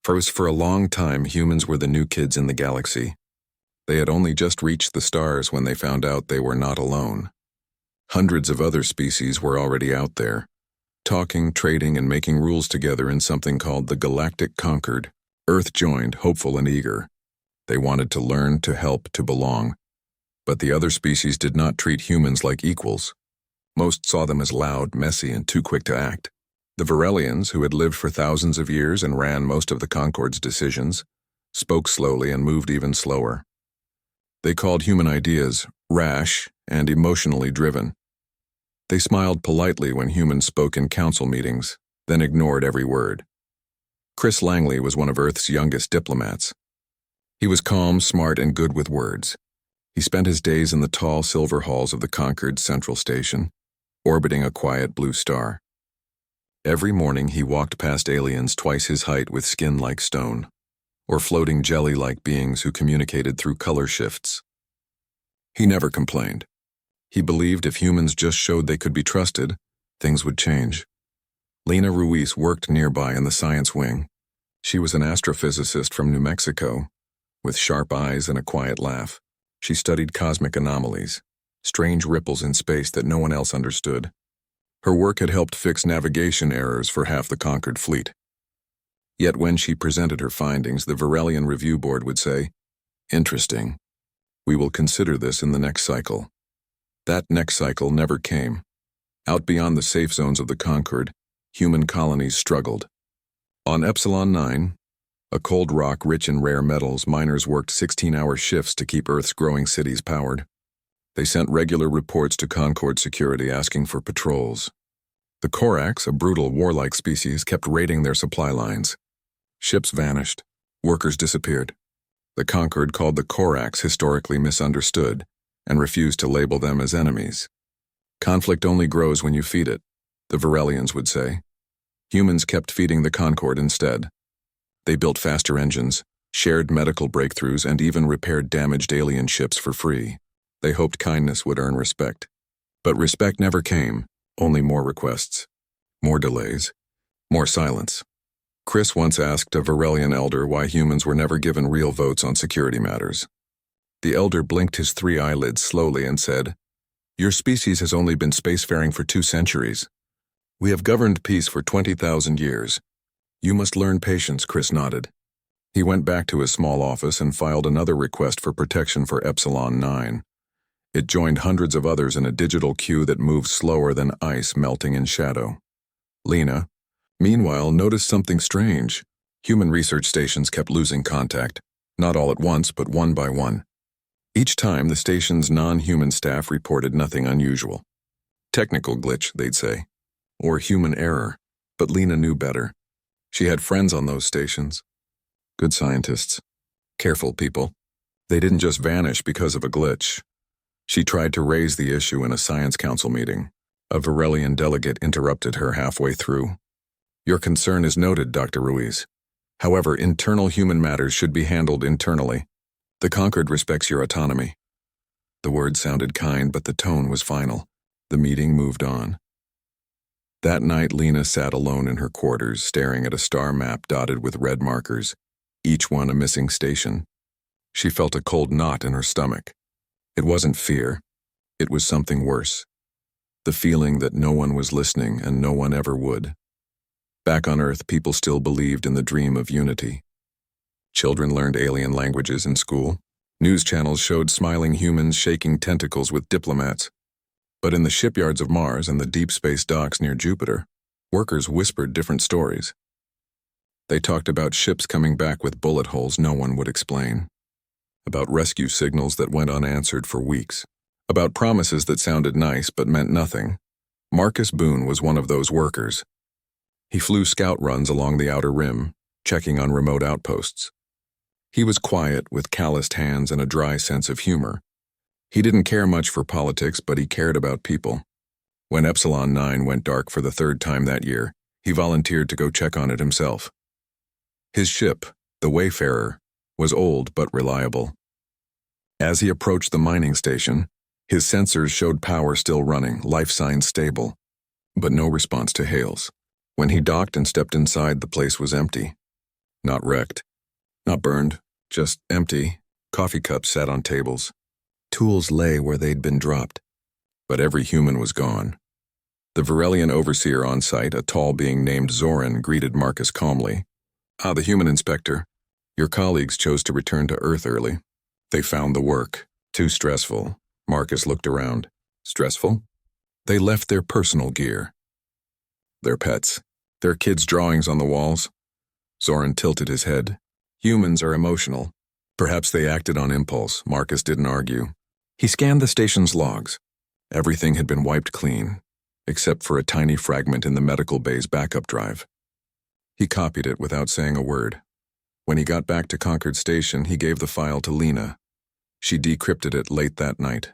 For a long time, humans were the new kids in the galaxy. They had only just reached the stars when they found out they were not alone. Hundreds of other species were already out there, talking, trading, and making rules together in something called the Galactic Concord. Earth joined, hopeful and eager. They wanted to learn, to help, to belong. But the other species did not treat humans like equals. Most saw them as loud, messy, and too quick to act. The Varelians, who had lived for thousands of years and ran most of the Concord's decisions, spoke slowly and moved even slower. They called human ideas rash and emotionally driven. They smiled politely when humans spoke in council meetings, then ignored every word. Chris Langley was one of Earth's youngest diplomats. He was calm, smart, and good with words. He spent his days in the tall silver halls of the Concord's central station, orbiting a quiet blue star. Every morning he walked past aliens twice his height with skin like stone, or floating jelly-like beings who communicated through color shifts. He never complained. He believed if humans just showed they could be trusted, things would change. Lena Ruiz worked nearby in the science wing. She was an astrophysicist from New Mexico, with sharp eyes and a quiet laugh. She studied cosmic anomalies, strange ripples in space that no one else understood. Her work had helped fix navigation errors for half the Concord fleet. Yet when she presented her findings, the Varelian Review Board would say, "Interesting. We will consider this in the next cycle." That next cycle never came. Out beyond the safe zones of the Concord, human colonies struggled. On Epsilon 9, a cold rock rich in rare metals, miners worked 16-hour shifts to keep Earth's growing cities powered. They sent regular reports to Concord security asking for patrols. The Corax, a brutal, warlike species, kept raiding their supply lines. Ships vanished. Workers disappeared. The Concord called the Corax historically misunderstood and refused to label them as enemies. Conflict only grows when you feed it, the Varelians would say. Humans kept feeding the Concord instead. They built faster engines, shared medical breakthroughs, and even repaired damaged alien ships for free. They hoped kindness would earn respect. But respect never came, only more requests, more delays, more silence. Chris once asked a Varelian elder why humans were never given real votes on security matters. The elder blinked his 3 eyelids slowly and said, "Your species has only been spacefaring for 2 centuries. We have governed peace for 20,000 years. You must learn patience," Chris nodded. He went back to his small office and filed another request for protection for Epsilon 9. It joined hundreds of others in a digital queue that moved slower than ice melting in shadow. Lena, meanwhile, noticed something strange. Human research stations kept losing contact, not all at once, but one by one. Each time, the station's non-human staff reported nothing unusual. Technical glitch, they'd say, or human error, but Lena knew better. She had friends on those stations. Good scientists. Careful people. They didn't just vanish because of a glitch. She tried to raise the issue in a science council meeting. A Varelian delegate interrupted her halfway through. "Your concern is noted, Dr. Ruiz. However, internal human matters should be handled internally. The Concord respects your autonomy." The words sounded kind, but the tone was final. The meeting moved on. That night, Lena sat alone in her quarters, staring at a star map dotted with red markers, each one a missing station. She felt a cold knot in her stomach. It wasn't fear. It was something worse. The feeling that no one was listening and no one ever would. Back on Earth, people still believed in the dream of unity. Children learned alien languages in school. News channels showed smiling humans shaking tentacles with diplomats. But in the shipyards of Mars and the deep space docks near Jupiter, workers whispered different stories. They talked about ships coming back with bullet holes no one would explain. About rescue signals that went unanswered for weeks. About promises that sounded nice but meant nothing. Marcus Boone was one of those workers. He flew scout runs along the outer rim, checking on remote outposts. He was quiet, with calloused hands and a dry sense of humor. He didn't care much for politics, but he cared about people. When Epsilon 9 went dark for the 3rd time that year, he volunteered to go check on it himself. His ship, the Wayfarer, was old but reliable. As he approached the mining station, his sensors showed power still running, life signs stable, but no response to hails. When he docked and stepped inside, the place was empty. Not wrecked. Not burned. Just empty. Coffee cups sat on tables. Tools lay where they'd been dropped. But every human was gone. The Varelian overseer on site, a tall being named Zoran, greeted Marcus calmly. "Ah, the human inspector. Your colleagues chose to return to Earth early. They found the work too stressful." Marcus looked around. Stressful? They left their personal gear. Their pets. Their kids' drawings on the walls. Zoran tilted his head. Humans are emotional. Perhaps they acted on impulse. Marcus didn't argue. He scanned the station's logs. Everything had been wiped clean, except for a tiny fragment in the medical bay's backup drive. He copied it without saying a word. When he got back to Concord Station, he gave the file to Lena. She decrypted it late that night.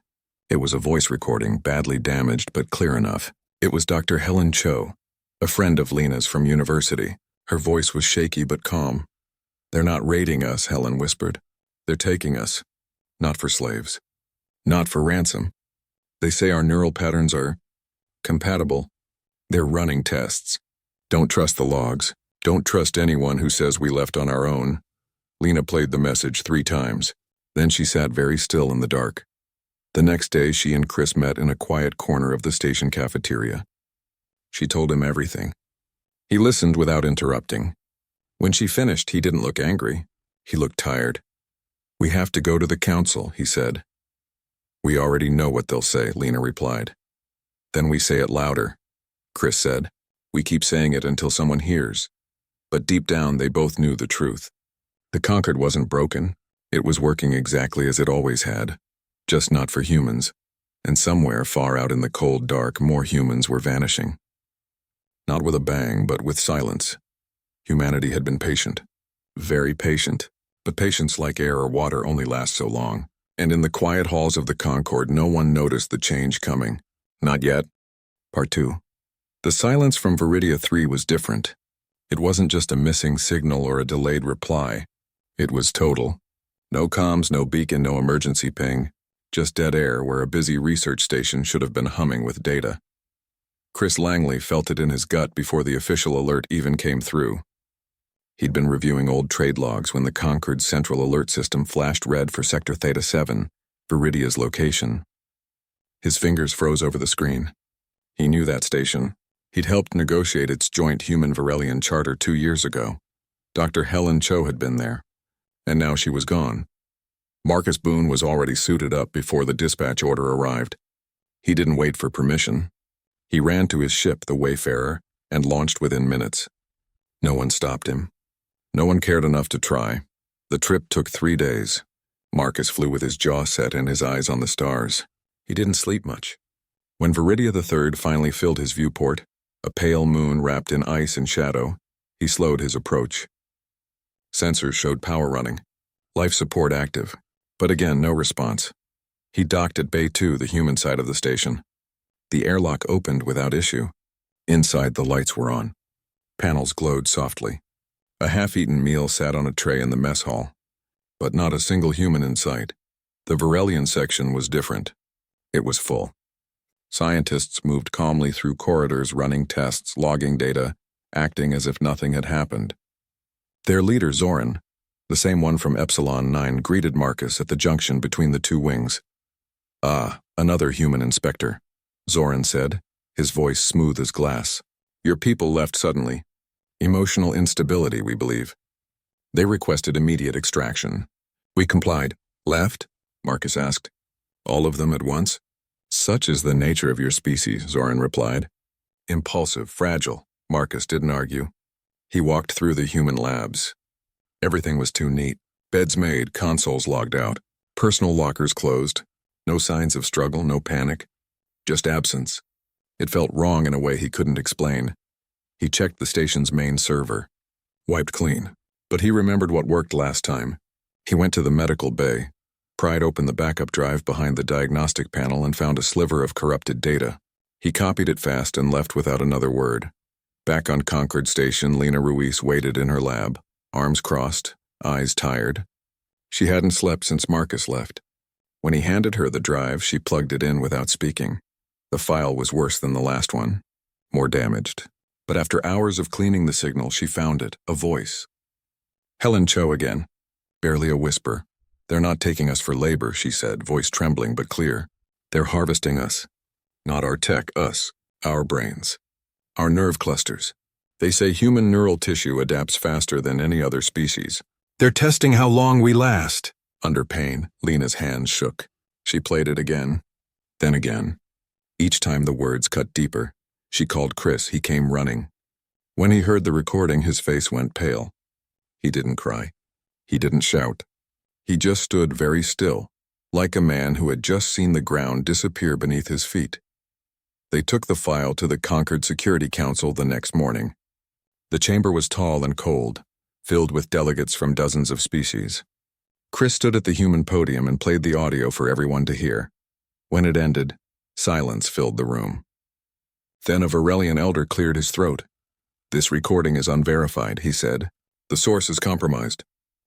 It was a voice recording, badly damaged but clear enough. It was Dr. Helen Cho, a friend of Lena's from university. Her voice was shaky but calm. "They're not raiding us," Helen whispered. "They're taking us. Not for slaves. Not for ransom. They say our neural patterns are compatible. They're running tests. Don't trust the logs. Don't trust anyone who says we left on our own." Lena played the message 3 times. Then she sat very still in the dark. The next day, she and Chris met in a quiet corner of the station cafeteria. She told him everything. He listened without interrupting. When she finished, he didn't look angry. He looked tired. "We have to go to the council," he said. "We already know what they'll say," Lena replied. "Then we say it louder," Chris said. "We keep saying it until someone hears." But deep down, they both knew the truth. The Concord wasn't broken. It was working exactly as it always had, just not for humans. And somewhere far out in the cold dark, more humans were vanishing. Not with a bang, but with silence. Humanity had been patient. Very patient. But patience, like air or water, only lasts so long. And in the quiet halls of the Concord, no one noticed the change coming. Not yet. Part 2. The silence from Viridia 3 was different. It wasn't just a missing signal or a delayed reply. It was total. No comms, no beacon, no emergency ping. Just dead air where a busy research station should have been humming with data. Chris Langley felt it in his gut before the official alert even came through. He'd been reviewing old trade logs when the Concord's central alert system flashed red for Sector Theta 7, Viridia's location. His fingers froze over the screen. He knew that station. He'd helped negotiate its joint human-Varelian charter 2 years ago. Dr. Helen Cho had been there, and now she was gone. Marcus Boone was already suited up before the dispatch order arrived. He didn't wait for permission. He ran to his ship, the Wayfarer, and launched within minutes. No one stopped him. No one cared enough to try. The trip took 3 days. Marcus flew with his jaw set and his eyes on the stars. He didn't sleep much. When Viridia III finally filled his viewport, a pale moon wrapped in ice and shadow, he slowed his approach. Sensors showed power running, life support active, but again, no response. He docked at Bay 2, the human side of the station. The airlock opened without issue. Inside, the lights were on. Panels glowed softly. A half-eaten meal sat on a tray in the mess hall, but not a single human in sight. The Varelian section was different. It was full. Scientists moved calmly through corridors, running tests, logging data, acting as if nothing had happened. Their leader, Zoran, the same one from Epsilon 9, greeted Marcus at the junction between the 2 wings. "Ah, another human inspector," Zoran said, his voice smooth as glass. "Your people left suddenly. Emotional instability, we believe. They requested immediate extraction. We complied." "Left?" Marcus asked. "All of them at once?" "Such is the nature of your species," Zoran replied. "Impulsive, fragile." Marcus didn't argue. He walked through the human labs. Everything was too neat. Beds made, consoles logged out, personal lockers closed. No signs of struggle, no panic. Just absence. It felt wrong in a way he couldn't explain. He checked the station's main server. Wiped clean. But he remembered what worked last time. He went to the medical bay, pried open the backup drive behind the diagnostic panel and found a sliver of corrupted data. He copied it fast and left without another word. Back on Concord Station, Lena Ruiz waited in her lab, arms crossed, eyes tired. She hadn't slept since Marcus left. When he handed her the drive, she plugged it in without speaking. The file was worse than the last one, more damaged. But after hours of cleaning the signal, she found it, a voice. Helen Cho again. Barely a whisper. They're not taking us for labor, she said, voice trembling but clear. They're harvesting us. Not our tech, us. Our brains. Our nerve clusters. They say human neural tissue adapts faster than any other species. They're testing how long we last. Under pain, Lena's hands shook. She played it again. Then again. Each time the words cut deeper. She called Chris. He came running. When he heard the recording, his face went pale. He didn't cry. He didn't shout. He just stood very still, like a man who had just seen the ground disappear beneath his feet. They took the file to the Concord Security Council the next morning. The chamber was tall and cold, filled with delegates from dozens of species. Chris stood at the human podium and played the audio for everyone to hear. When it ended, silence filled the room. Then a Varelian elder cleared his throat. "This recording is unverified," he said. "The source is compromised.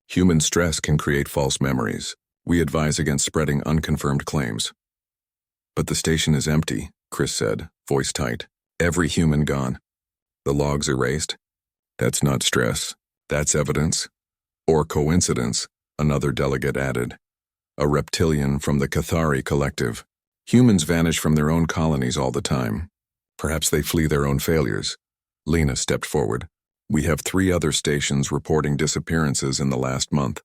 Human stress can create false memories. We advise against spreading unconfirmed claims." "But the station is empty," Chris said, voice tight. "Every human gone. The logs erased. That's not stress. That's evidence." "Or coincidence," another delegate added. "A reptilian from the Cathari collective. Humans vanish from their own colonies all the time. Perhaps they flee their own failures." Lena stepped forward. "We have 3 other stations reporting disappearances in the last month.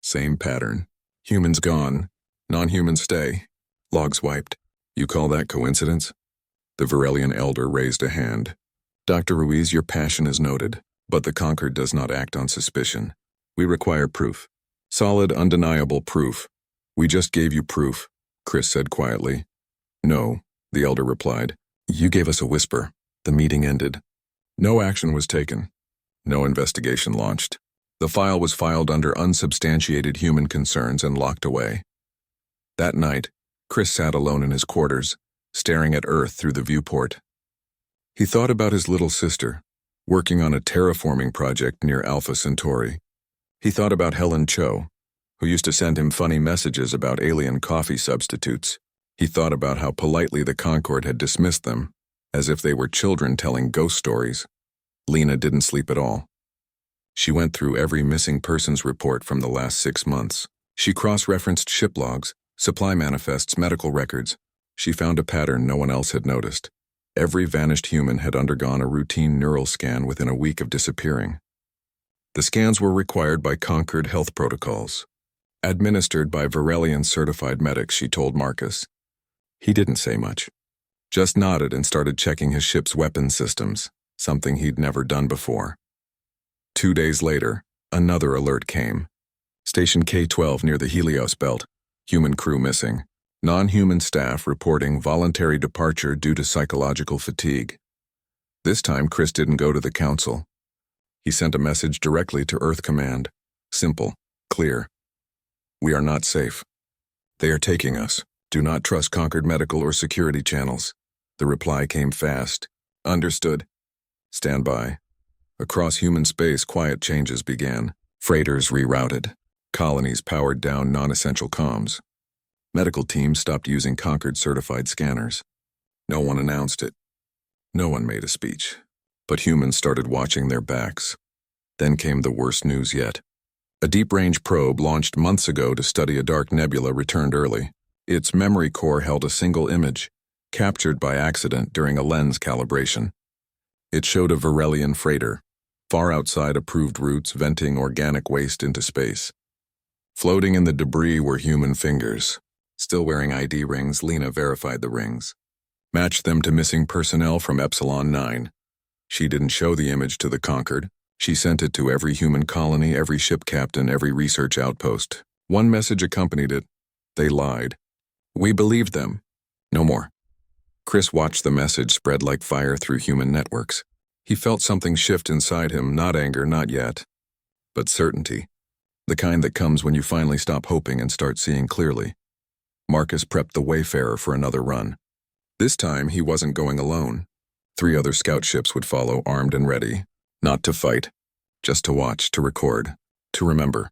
Same pattern. Humans gone, non-humans stay, logs wiped. You call that coincidence?" The Varelian elder raised a hand. "Dr. Ruiz, your passion is noted, but the Concord does not act on suspicion. We require proof. Solid, undeniable proof." "We just gave you proof," Chris said quietly. "No," the elder replied. "You gave us a whisper." The meeting ended. No action was taken. No investigation launched. The file was filed under unsubstantiated human concerns and locked away. That night, Chris sat alone in his quarters, staring at Earth through the viewport. He thought about his little sister, working on a terraforming project near Alpha Centauri. He thought about Helen Cho, who used to send him funny messages about alien coffee substitutes. He thought about how politely the Concord had dismissed them, as if they were children telling ghost stories. Lena didn't sleep at all. She went through every missing persons report from the last 6 months. She cross-referenced ship logs, supply manifests, medical records. She found a pattern no one else had noticed. Every vanished human had undergone a routine neural scan within a week of disappearing. The scans were required by Concord health protocols, administered by Varelian certified medics, she told Marcus. He didn't say much. Just nodded and started checking his ship's weapons systems, something he'd never done before. 2 days later, another alert came. Station K-12 near the Helios belt. Human crew missing. Non-human staff reporting voluntary departure due to psychological fatigue. This time, Chris didn't go to the council. He sent a message directly to Earth Command. Simple, clear. "We are not safe. They are taking us. Do not trust Concord medical or security channels." The reply came fast. "Understood. Stand by." Across human space, quiet changes began. Freighters rerouted. Colonies powered down non-essential comms. Medical teams stopped using Concord-certified scanners. No one announced it. No one made a speech. But humans started watching their backs. Then came the worst news yet. A deep-range probe launched months ago to study a dark nebula returned early. Its memory core held a single image, captured by accident during a lens calibration. It showed a Varelian freighter, far outside approved routes, venting organic waste into space. Floating in the debris were human fingers. Still wearing ID rings, Lena verified the rings. Matched them to missing personnel from Epsilon 9. She didn't show the image to the Concord. She sent it to every human colony, every ship captain, every research outpost. One message accompanied it. They lied. We believed them. No more. Chris watched the message spread like fire through human networks. He felt something shift inside him, not anger, not yet, but certainty. The kind that comes when you finally stop hoping and start seeing clearly. Marcus prepped the Wayfarer for another run. This time, he wasn't going alone. 3 other scout ships would follow, armed and ready. Not to fight, just to watch, to record, to remember.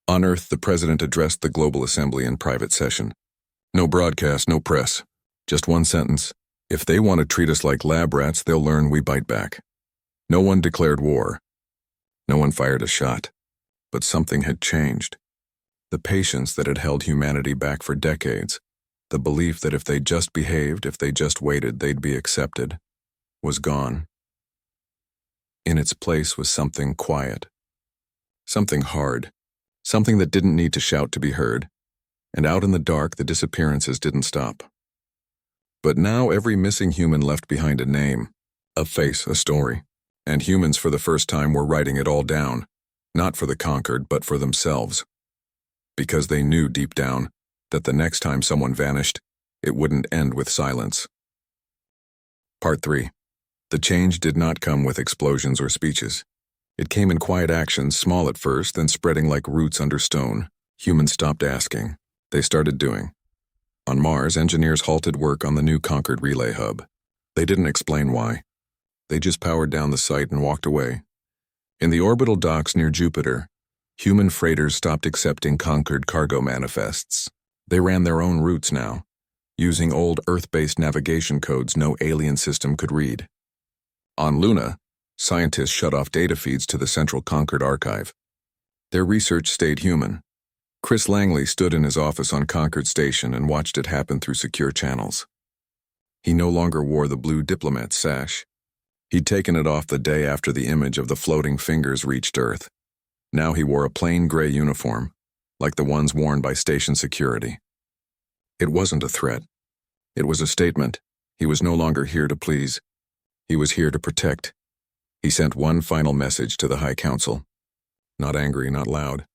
On Earth, the president addressed the Global Assembly in private session. No broadcast, no press. Just one sentence. If they want to treat us like lab rats, they'll learn we bite back. No one declared war. No one fired a shot. But something had changed. The patience that had held humanity back for decades, the belief that if they just behaved, if they just waited, they'd be accepted, was gone. In its place was something quiet, something hard, something that didn't need to shout to be heard, and out in the dark the disappearances didn't stop. But now every missing human left behind a name, a face, a story, and humans for the first time were writing it all down, not for the conquered, but for themselves. Because they knew deep down that the next time someone vanished, it wouldn't end with silence. Part 3. The change did not come with explosions or speeches. It came in quiet actions, small at first, then spreading like roots under stone. Humans stopped asking. They started doing. On Mars, engineers halted work on the new Concord relay hub. They didn't explain why. They just powered down the site and walked away. In the orbital docks near Jupiter, human freighters stopped accepting Concord cargo manifests. They ran their own routes now, using old Earth-based navigation codes no alien system could read. On Luna, scientists shut off data feeds to the central Concord archive. Their research stayed human. Chris Langley stood in his office on Concord Station and watched it happen through secure channels. He no longer wore the blue diplomat sash. He'd taken it off the day after the image of the floating fingers reached Earth. Now he wore a plain gray uniform, like the ones worn by station security. It wasn't a threat. It was a statement. He was no longer here to please. He was here to protect. He sent one final message to the High Council. Not angry, not loud.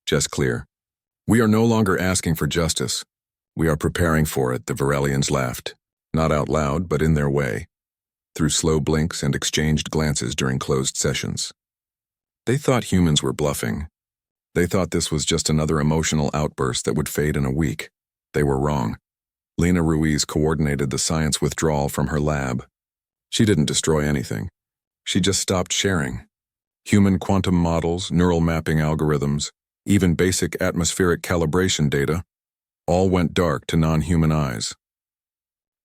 Just clear. We are no longer asking for justice. We are preparing for it, the Varelians laughed. Not out loud, but in their way. Through slow blinks and exchanged glances during closed sessions. They thought humans were bluffing. They thought this was just another emotional outburst that would fade in a week. They were wrong. Lena Ruiz coordinated the science withdrawal from her lab. She didn't destroy anything. She just stopped sharing. Human quantum models, neural mapping algorithms, even basic atmospheric calibration data, all went dark to non-human eyes.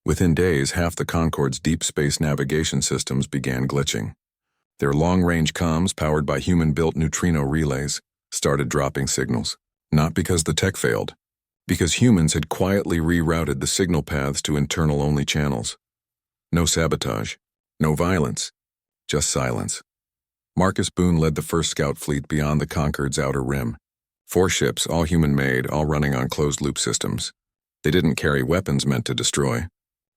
Within days, half the Concorde's deep space navigation systems began glitching. Their long-range comms, powered by human-built neutrino relays, started dropping signals. Not because the tech failed, because humans had quietly rerouted the signal paths to internal-only channels. No sabotage, no violence, just silence. Marcus Boone led the first scout fleet beyond the Concorde's outer rim. 4 ships, all human-made, all running on closed-loop systems. They didn't carry weapons meant to destroy.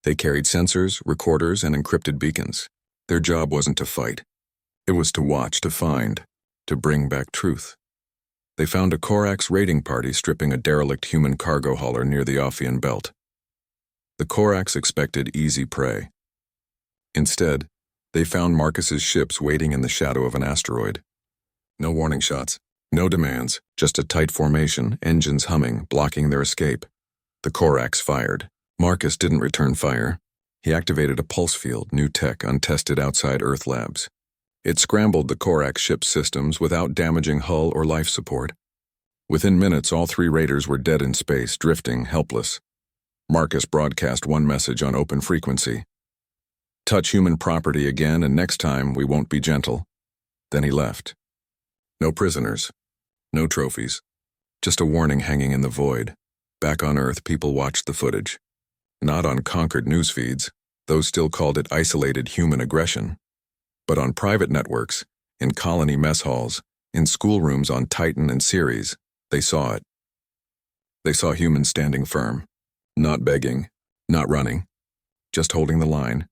They carried sensors, recorders, and encrypted beacons. Their job wasn't to fight. It was to watch, to find, to bring back truth. They found a Corax raiding party stripping a derelict human cargo hauler near the Ophian belt. The Corax expected easy prey. Instead, they found Marcus's ships waiting in the shadow of an asteroid. No warning shots, no demands, just a tight formation, engines humming, blocking their escape. The Corax fired. Marcus didn't return fire. He activated a pulse field, new tech untested outside Earth labs. It scrambled the Corax ship's systems without damaging hull or life support. Within minutes, all 3 raiders were dead in space, drifting, helpless. Marcus broadcast one message on open frequency. Touch human property again, and next time we won't be gentle. Then he left. No prisoners. No trophies. Just a warning hanging in the void. Back on Earth, people watched the footage. Not on Concord news feeds. Those still called it isolated human aggression. But on private networks, in colony mess halls, in schoolrooms on Titan and Ceres, they saw it. They saw humans standing firm. Not begging. Not running. Just holding the line.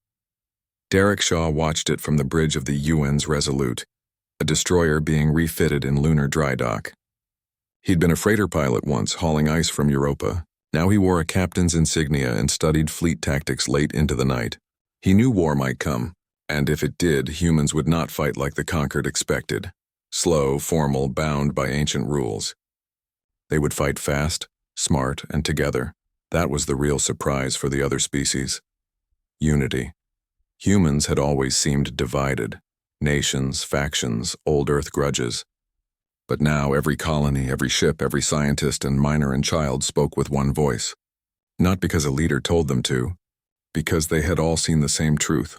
Derek Shaw watched it from the bridge of the UN's Resolute, a destroyer being refitted in lunar dry dock. He'd been a freighter pilot once, hauling ice from Europa. Now he wore a captain's insignia and studied fleet tactics late into the night. He knew war might come, and if it did, humans would not fight like the Conquered expected. Slow, formal, bound by ancient rules. They would fight fast, smart, and together. That was the real surprise for the other species. Unity. Humans had always seemed divided. Nations, factions, old Earth grudges. But now every colony, every ship, every scientist and miner and child spoke with one voice. Not because a leader told them to, because they had all seen the same truth.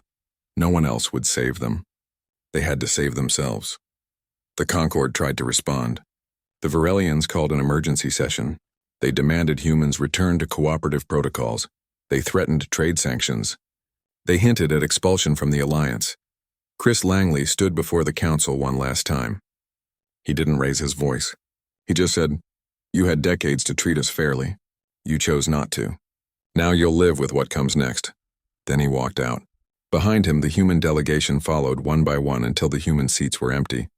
No one else would save them. They had to save themselves. The Concorde tried to respond. The Varelians called an emergency session. They demanded humans return to cooperative protocols. They threatened trade sanctions. They hinted at expulsion from the Alliance. Chris Langley stood before the council one last time. He didn't raise his voice. He just said, "You had decades to treat us fairly. You chose not to. Now you'll live with what comes next." Then he walked out. Behind him, the human delegation followed one by one until the human seats were empty.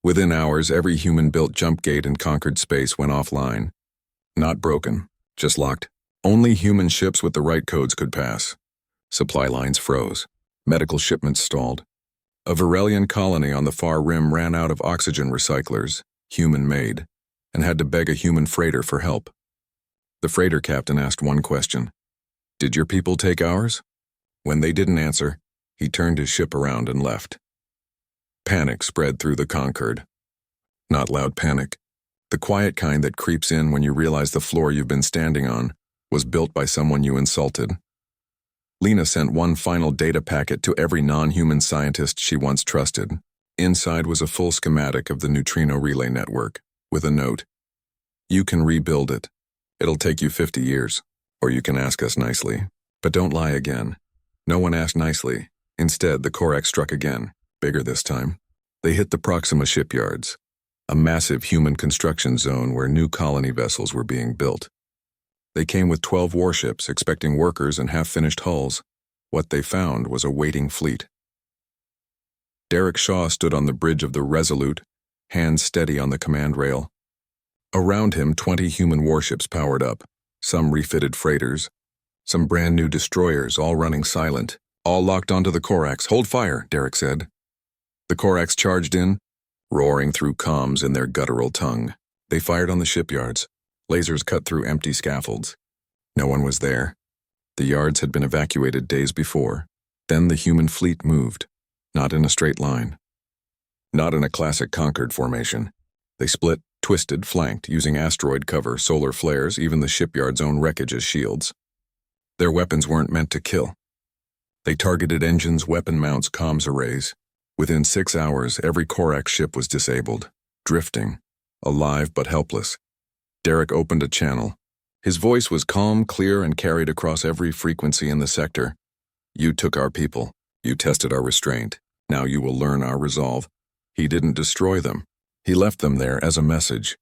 Within hours, every human-built jump gate in conquered space went offline. Not broken, just locked. Only human ships with the right codes could pass. Supply lines froze. Medical shipments stalled. A Varelian colony on the far rim ran out of oxygen recyclers, human-made, and had to beg a human freighter for help. The freighter captain asked one question. "Did your people take ours?" When they didn't answer, he turned his ship around and left. Panic spread through the Concord. Not loud panic. The quiet kind that creeps in when you realize the floor you've been standing on was built by someone you insulted. Lena sent one final data packet to every non-human scientist she once trusted. Inside was a full schematic of the neutrino relay network, with a note. "You can rebuild it. It'll take you 50 years, or you can ask us nicely. But don't lie again." No one asked nicely. Instead, the Corax struck again, bigger this time. They hit the Proxima shipyards, a massive human construction zone where new colony vessels were being built. They came with 12 warships, expecting workers and half-finished hulls. What they found was a waiting fleet. Derek Shaw stood on the bridge of the Resolute, hands steady on the command rail. Around him, 20 human warships powered up, some refitted freighters, some brand-new destroyers, all running silent, all locked onto the Corax. "Hold fire," Derek said. The Corax charged in, roaring through comms in their guttural tongue. They fired on the shipyards. Lasers cut through empty scaffolds. No one was there. The yards had been evacuated days before. Then the human fleet moved, not in a straight line. Not in a classic Concord formation. They split, twisted, flanked, using asteroid cover, solar flares, even the shipyard's own wreckage as shields. Their weapons weren't meant to kill. They targeted engines, weapon mounts, comms arrays. Within 6 hours, every Corax ship was disabled, drifting, alive but helpless. Derek opened a channel. His voice was calm, clear, and carried across every frequency in the sector. "You took our people. You tested our restraint. Now you will learn our resolve." He didn't destroy them. He left them there as a message.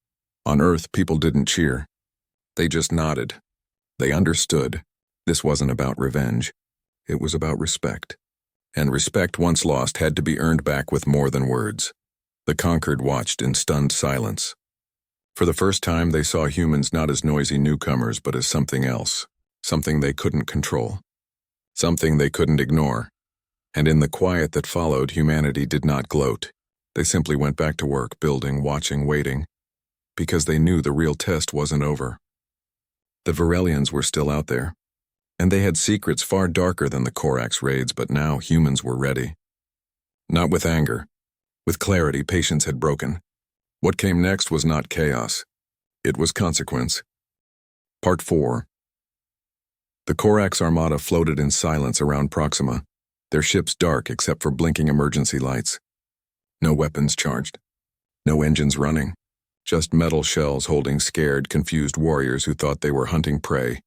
On Earth, people didn't cheer. They just nodded. They understood. This wasn't about revenge. It was about respect. And respect once lost had to be earned back with more than words. The Conquered watched in stunned silence. For the first time, they saw humans not as noisy newcomers, but as something else. Something they couldn't control. Something they couldn't ignore. And in the quiet that followed, humanity did not gloat. They simply went back to work, building, watching, waiting. Because they knew the real test wasn't over. The Varelians were still out there. And they had secrets far darker than the Corax raids, but now humans were ready. Not with anger. With clarity, patience had broken. What came next was not chaos. It was consequence. Part 4. The Corax armada floated in silence around Proxima, their ships dark except for blinking emergency lights. No weapons charged. No engines running. Just metal shells holding scared, confused warriors who thought they were hunting prey,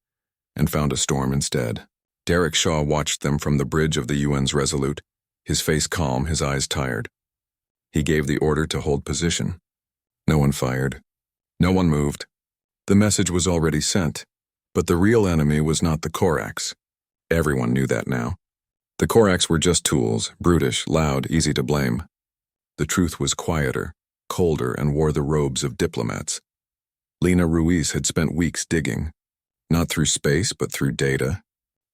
and found a storm instead. Derek Shaw watched them from the bridge of the UN's Resolute, his face calm, his eyes tired. He gave the order to hold position. No one fired. No one moved. The message was already sent, but the real enemy was not the Corax. Everyone knew that now. The Corax were just tools, brutish, loud, easy to blame. The truth was quieter, colder, and wore the robes of diplomats. Lena Ruiz had spent weeks digging. Not through space, but through data.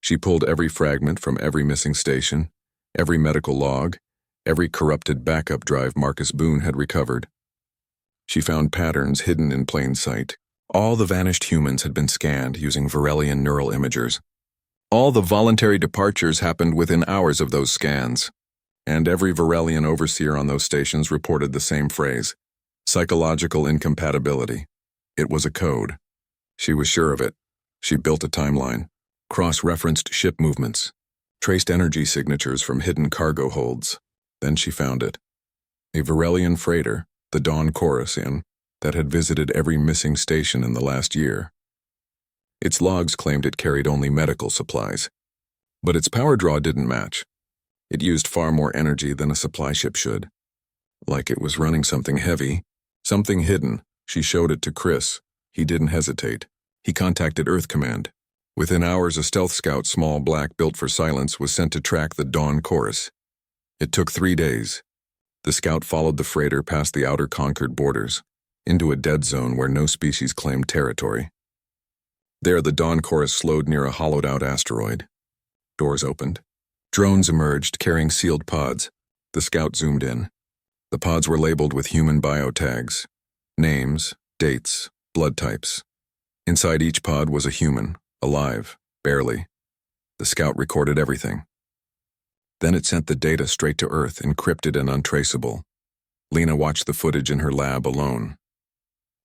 She pulled every fragment from every missing station, every medical log, every corrupted backup drive Marcus Boone had recovered. She found patterns hidden in plain sight. All the vanished humans had been scanned using Varelian neural imagers. All the voluntary departures happened within hours of those scans. And every Varelian overseer on those stations reported the same phrase: psychological incompatibility. It was a code. She was sure of it. She built a timeline, cross-referenced ship movements, traced energy signatures from hidden cargo holds. Then she found it. A Varelian freighter, the Dawn Chorus Inn, that had visited every missing station in the last year. Its logs claimed it carried only medical supplies, but its power draw didn't match. It used far more energy than a supply ship should. Like it was running something heavy, something hidden. She showed it to Chris. He didn't hesitate. He contacted Earth Command. Within hours, a stealth scout, small black, built for silence, was sent to track the Dawn Chorus. It took 3 days. The scout followed the freighter past the outer conquered borders, into a dead zone where no species claimed territory. There, the Dawn Chorus slowed near a hollowed-out asteroid. Doors opened. Drones emerged, carrying sealed pods. The scout zoomed in. The pods were labeled with human biotags. Names, dates, blood types. Inside each pod was a human, alive, barely. The scout recorded everything. Then it sent the data straight to Earth, encrypted and untraceable. Lena watched the footage in her lab alone.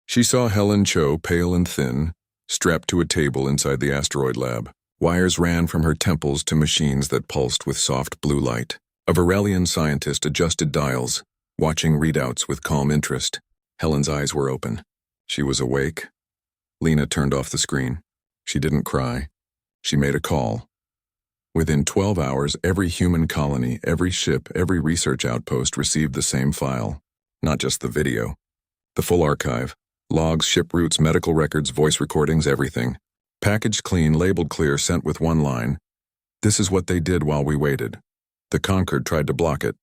She saw Helen Cho, pale and thin, strapped to a table inside the asteroid lab. Wires ran from her temples to machines that pulsed with soft blue light. A Varelian scientist adjusted dials, watching readouts with calm interest. Helen's eyes were open. She was awake. Lena turned off the screen. She didn't cry. She made a call. Within 12 hours, every human colony, every ship, every research outpost received the same file. Not just the video. The full archive. Logs, ship routes, medical records, voice recordings, everything. Packaged clean, labeled clear, sent with one line. This is what they did while we waited. The Concord tried to block it.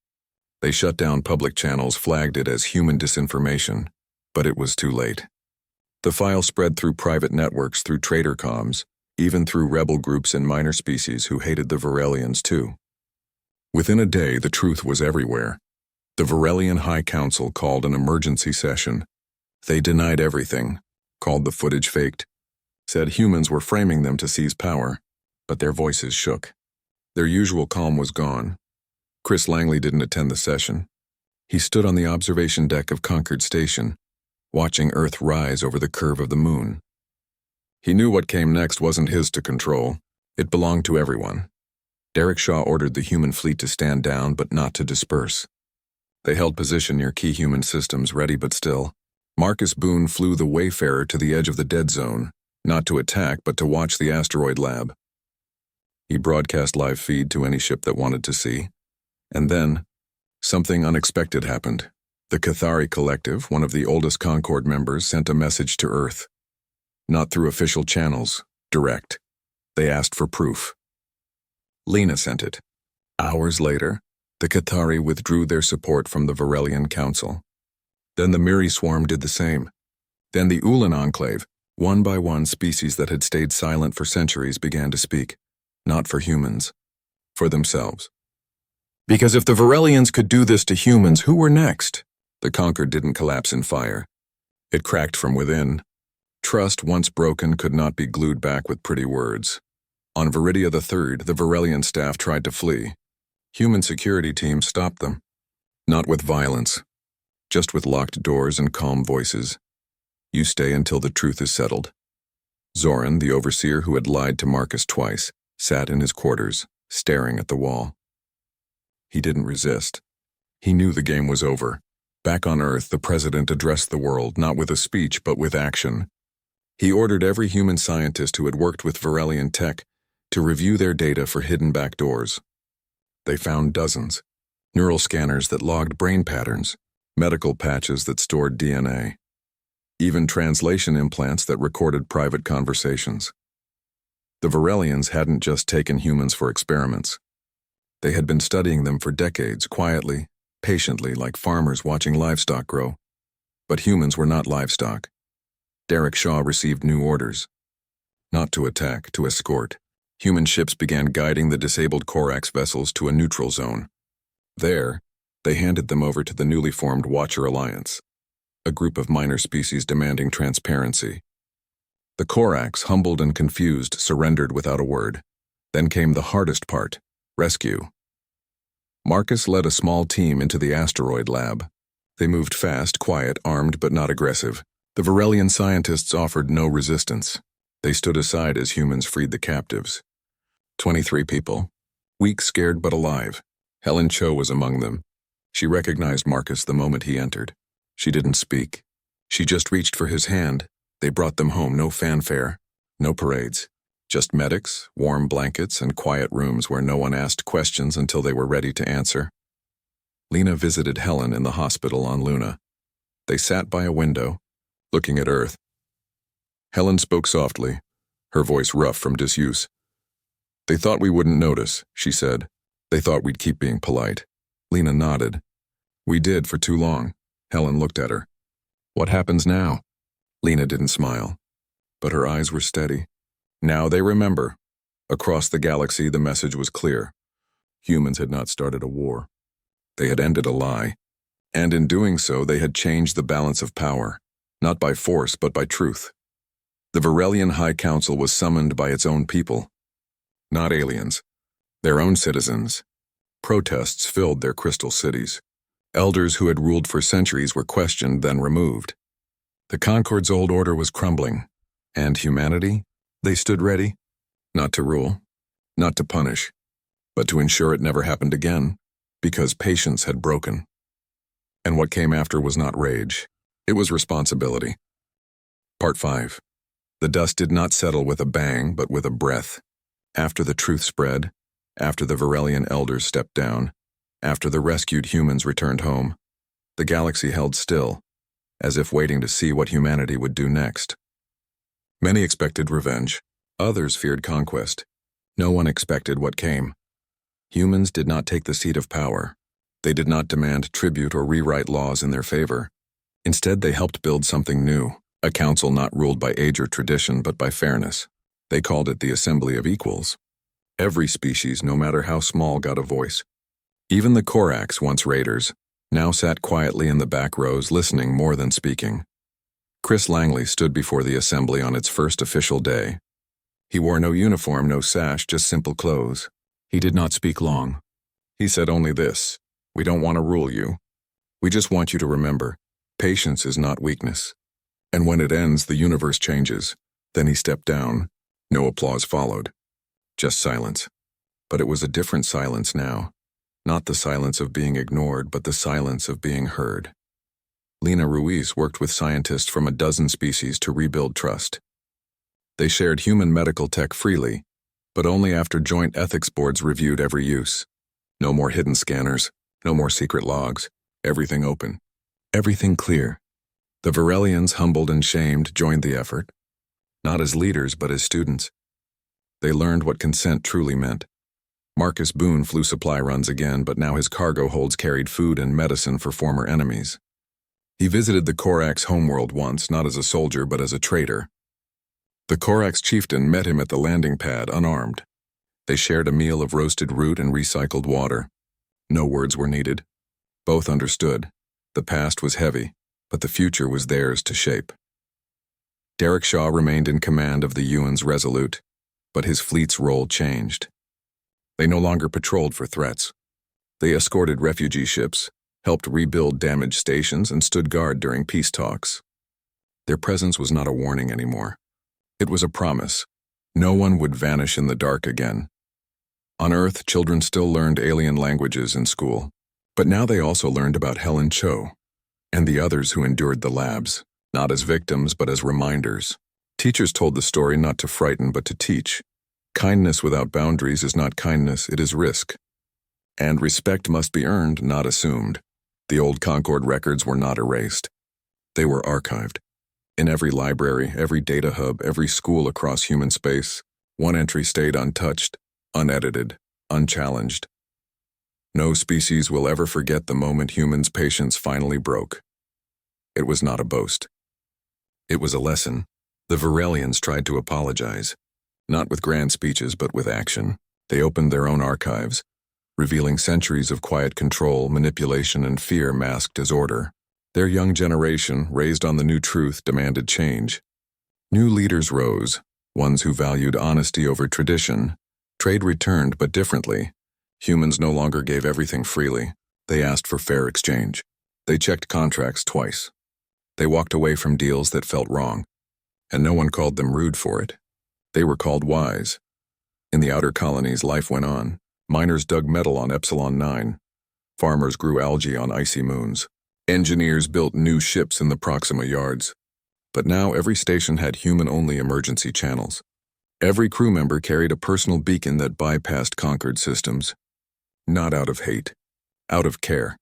They shut down public channels, flagged it as human disinformation. But it was too late. The file spread through private networks, through trader comms, even through rebel groups and minor species who hated the Varelians too. Within a day, the truth was everywhere. The Varelian High Council called an emergency session. They denied everything, called the footage faked, said humans were framing them to seize power, but their voices shook. Their usual calm was gone. Chris Langley didn't attend the session. He stood on the observation deck of Concord Station, watching Earth rise over the curve of the moon. He knew what came next wasn't his to control. It belonged to everyone. Derek Shaw ordered the human fleet to stand down but not to disperse. They held position near key human systems, ready but still. Marcus Boone flew the Wayfarer to the edge of the dead zone, not to attack but to watch the asteroid lab. He broadcast live feed to any ship that wanted to see. And then, something unexpected happened. The Cathari Collective, one of the oldest Concord members, sent a message to Earth. Not through official channels, direct. They asked for proof. Lena sent it. Hours later, the Cathari withdrew their support from the Varelian Council. Then the Miri Swarm did the same. Then the Ulan Enclave, one by one, species that had stayed silent for centuries, began to speak. Not for humans. For themselves. Because if the Varelians could do this to humans, who were next? The Concord didn't collapse in fire. It cracked from within. Trust, once broken, could not be glued back with pretty words. On Viridia III, the Varelian staff tried to flee. Human security teams stopped them. Not with violence. Just with locked doors and calm voices. You stay until the truth is settled. Zoran, the overseer who had lied to Marcus twice, sat in his quarters, staring at the wall. He didn't resist. He knew the game was over. Back on Earth, the president addressed the world, not with a speech, but with action. He ordered every human scientist who had worked with Varelian tech to review their data for hidden backdoors. They found dozens. Neural scanners that logged brain patterns, medical patches that stored DNA, even translation implants that recorded private conversations. The Varelians hadn't just taken humans for experiments. They had been studying them for decades, quietly, patiently, like farmers watching livestock grow. But humans were not livestock. Derek Shaw received new orders. Not to attack, to escort. Human ships began guiding the disabled Corax vessels to a neutral zone. There, they handed them over to the newly formed Watcher Alliance, a group of minor species demanding transparency. The Corax, humbled and confused, surrendered without a word. Then came the hardest part, rescue. Marcus led a small team into the asteroid lab. They moved fast, quiet, armed but not aggressive. The Varelian scientists offered no resistance. They stood aside as humans freed the captives. 23 people. Weak, scared, but alive. Helen Cho was among them. She recognized Marcus the moment he entered. She didn't speak. She just reached for his hand. They brought them home, no fanfare, no parades. Just medics, warm blankets, and quiet rooms where no one asked questions until they were ready to answer. Lena visited Helen in the hospital on Luna. They sat by a window, looking at Earth. Helen spoke softly, her voice rough from disuse. "They thought we wouldn't notice," she said. "They thought we'd keep being polite." Lena nodded. "We did for too long." Helen looked at her. "What happens now?" Lena didn't smile, but her eyes were steady. Now they remember. Across the galaxy, the message was clear. Humans had not started a war. They had ended a lie. And in doing so, they had changed the balance of power, not by force, but by truth. The Varelian High Council was summoned by its own people. Not aliens. Their own citizens. Protests filled their crystal cities. Elders who had ruled for centuries were questioned, then removed. The Concord's old order was crumbling. And humanity? They stood ready, not to rule, not to punish, but to ensure it never happened again, because patience had broken. And what came after was not rage. It was responsibility. Part 5. The dust did not settle with a bang, but with a breath. After the truth spread, after the Varelian elders stepped down, after the rescued humans returned home, the galaxy held still, as if waiting to see what humanity would do next. Many expected revenge. Others feared conquest. No one expected what came. Humans did not take the seat of power. They did not demand tribute or rewrite laws in their favor. Instead, they helped build something new, a council not ruled by age or tradition, but by fairness. They called it the Assembly of Equals. Every species, no matter how small, got a voice. Even the Corax, once raiders, now sat quietly in the back rows, listening more than speaking. Chris Langley stood before the assembly on its first official day. He wore no uniform, no sash, just simple clothes. He did not speak long. He said only this: "We don't want to rule you. We just want you to remember, patience is not weakness. And when it ends, the universe changes." Then he stepped down. No applause followed. Just silence. But it was a different silence now. Not the silence of being ignored, but the silence of being heard. Lena Ruiz worked with scientists from a dozen species to rebuild trust. They shared human medical tech freely, but only after joint ethics boards reviewed every use. No more hidden scanners, no more secret logs, everything open, everything clear. The Varelians, humbled and shamed, joined the effort, not as leaders but as students. They learned what consent truly meant. Marcus Boone flew supply runs again, but now his cargo holds carried food and medicine for former enemies. He visited the Corax homeworld once, not as a soldier but as a trader. The Corax chieftain met him at the landing pad, unarmed. They shared a meal of roasted root and recycled water. No words were needed. Both understood. The past was heavy, but the future was theirs to shape. Derek Shaw remained in command of the Ewan's Resolute, but his fleet's role changed. They no longer patrolled for threats. They escorted refugee ships, helped rebuild damaged stations, and stood guard during peace talks. Their presence was not a warning anymore. It was a promise. No one would vanish in the dark again. On Earth, children still learned alien languages in school, but now they also learned about Helen Cho and the others who endured the labs, not as victims but as reminders. Teachers told the story not to frighten but to teach. Kindness without boundaries is not kindness, it is risk. And respect must be earned, not assumed. The old Concord records were not erased. They were archived. In every library, every data hub, every school across human space, one entry stayed untouched, unedited, unchallenged. No species will ever forget the moment humans' patience finally broke. It was not a boast. It was a lesson. The Varelians tried to apologize, not with grand speeches but with action. They opened their own archives, revealing centuries of quiet control, manipulation, and fear masked as order. Their young generation, raised on the new truth, demanded change. New leaders rose, ones who valued honesty over tradition. Trade returned, but differently. Humans no longer gave everything freely. They asked for fair exchange. They checked contracts twice. They walked away from deals that felt wrong, and no one called them rude for it. They were called wise. In the outer colonies, life went on. Miners dug metal on Epsilon 9. Farmers grew algae on icy moons. Engineers built new ships in the Proxima yards, but now every station had human-only emergency channels. Every crew member carried a personal beacon that bypassed conquered systems. Not out of hate, out of care.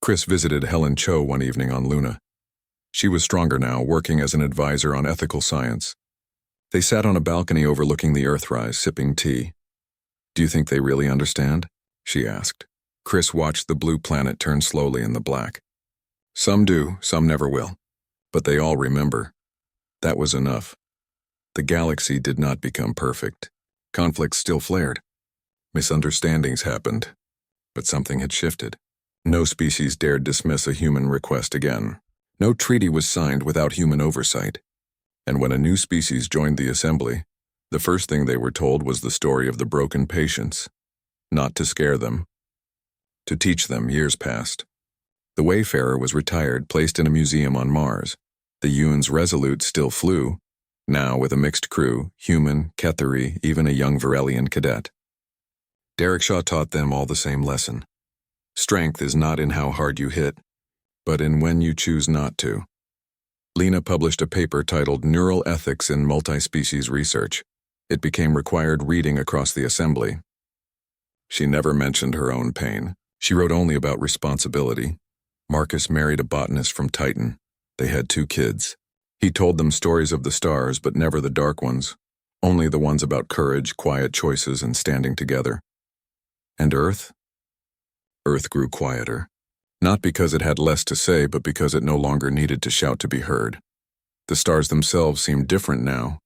Chris visited Helen Cho one evening on Luna. She was stronger now, working as an advisor on ethical science. They sat on a balcony overlooking the Earthrise, sipping tea. "Do you think they really understand?" she asked. Chris watched the blue planet turn slowly in the black. "Some do, some never will. But they all remember." That was enough. The galaxy did not become perfect. Conflicts still flared. Misunderstandings happened. But something had shifted. No species dared dismiss a human request again. No treaty was signed without human oversight. And when a new species joined the assembly, the first thing they were told was the story of the broken patients. Not to scare them. To teach them. Years passed. The Wayfarer was retired, placed in a museum on Mars. The Ewan's Resolute still flew, now with a mixed crew, human, Ketheri, even a young Varelian cadet. Derek Shaw taught them all the same lesson. Strength is not in how hard you hit, but in when you choose not to. Lena published a paper titled Neural Ethics in Multi-Species Research. It became required reading across the assembly. She never mentioned her own pain. She wrote only about responsibility. Marcus married a botanist from Titan. They had 2 kids. He told them stories of the stars, but never the dark ones. Only the ones about courage, quiet choices, and standing together. And Earth? Earth grew quieter. Not because it had less to say, but because it no longer needed to shout to be heard. The stars themselves seemed different now.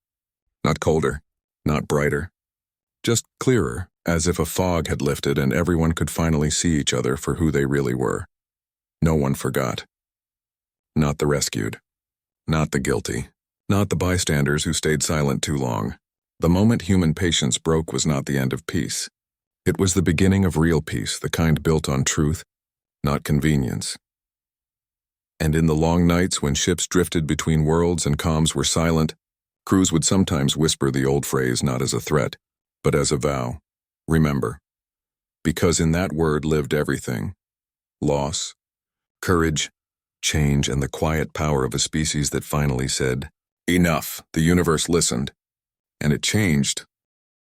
Not colder, not brighter. Just clearer, as if a fog had lifted and everyone could finally see each other for who they really were. No one forgot. Not the rescued. Not the guilty. Not the bystanders who stayed silent too long. The moment human patience broke was not the end of peace. It was the beginning of real peace, the kind built on truth, not convenience. And in the long nights when ships drifted between worlds and comms were silent, crews would sometimes whisper the old phrase not as a threat, but as a vow. Remember. Because in that word lived everything. Loss, courage, change, and the quiet power of a species that finally said, "Enough." The universe listened. And it changed,